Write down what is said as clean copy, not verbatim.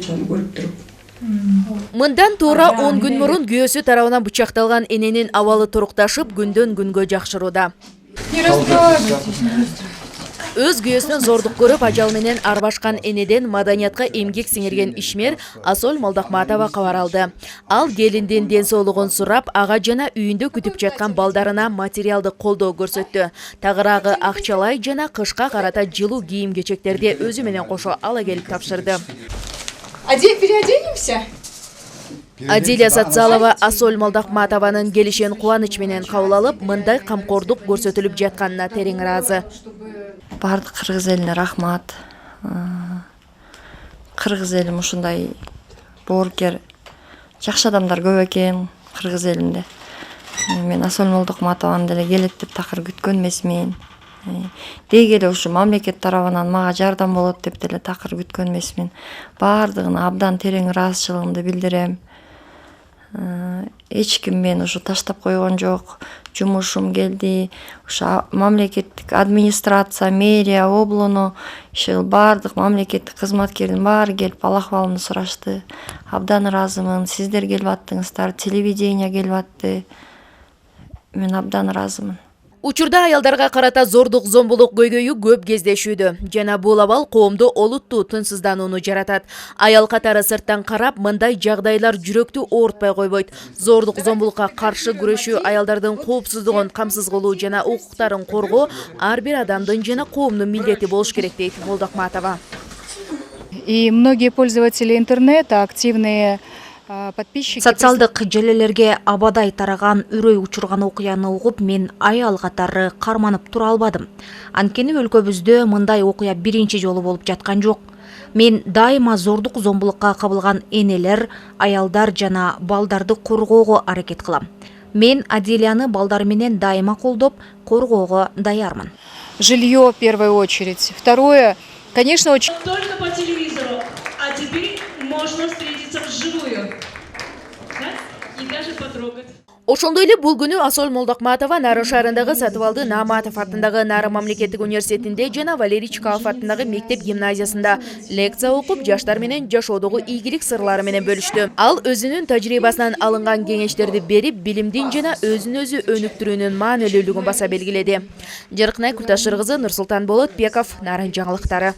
жатышын көрүп туруп. Мындан туура 10 күн мурун күйөөсү тарабынан бычакталган эненин абалы турукташып, күндөн күнгө жакшырууда. Өз күйөөсүнөн зордук көрүп, ажал менен арбашкан энеден маданиятка эмгек сиңирген ишмер Асол Молдокматова кабар алды. Ал келиндин ден соолугун сурап, ага жана үйүндө күтүп жаткан балдарына материалдык колдоо көрсөттү. Тагыраагы акчалай жана кышка карата жылуу кийим-кечектерди өзү менен кошо ала келип тапшырды. Переоденемся? Адилия Сатзалова Асол Молдокматованын келишен кубаныч менен кабыл алып, мындай камкордук көрсөтүлүп жатканына терең ыраазы. Бардык кыргыз элине рахмат. Кыргыз элим ушундай боорукер, жакшы адамдар көп экен кыргыз элинде. Мен Асол Молдокматованы деле келет деп такыр күткөн эмесмин. Деги эле ушу мамлекет тарабынан мага жардам болот деп деле такыр күткөн эмесмин. Бардыгына абдан терең ыраазычылыгымды билдирем. Эч ким мени ушу таштап койгон жок. Жумушум келди. Ушу мамлекеттик администрация, мэрия, облону, иши бардык мамлекеттик кызматкердин баары келип ал акыбалымды сурашты. Абдан ыраазымын. Сиздер келип аттыңыздар, телевидение келип атты. Мен абдан ыраазымын. Учурда аялдарга карата зордук зомбулук көйгөйү көп кездешүүдө. Жана бул абал коомдо олуттуу тынчсызданууну жаратат. Аял катары сырттан карап, мындай жагдайлар жүрөктү оорутпай койбойт. Зордук зомбулукка каршы күрөшүү, аялдардын коопсуздугун камсыз кылуу жана укуктарын коргоо ар бир адамдын жана коомдун милдети болуш керек дейт Молдокматова. И многие пользователи интернета, активные подписчики... Социалдык желелерге абадай тараган, үрөй учурган окуяны угуп, мен аял катары карманып тура албадым. Анткени өлкөбүздө мындай окуя биринчи жолу болуп жаткан жок. Мен дайыма зордук зомбулукка кабылган энелер, аялдар жана балдарды коргоого аракет кылам. Мен Адилияны балдар менен дайыма колдоп, коргоого даярмын. Жилье в первую очередь. Второе, конечно, очень... Только по телевизору, а теперь можно встретиться вживую. Да? И даже потрогать. Ошондой эле бул күнү Асол Молдокматова Нарын шаарындагы Сатыбалды Нааматов атындагы Нарын мамлекеттик университетинде жана Валерий Чкалов атындагы мектеп гимназиясында лекция окуп, жаштар менен жашоодогу ийгилик сырлары менен бөлүштү. Ал өзүнүн тажрыйбасынан алынган кеңештерди берип, билимдин жана өзүн өзү өнүктүрүүнүн маанилүүлүгүн баса белгиледи. Жаркынай Култашыр кызы, Нурсултан Болотбеков, Нарын жаңылыктары.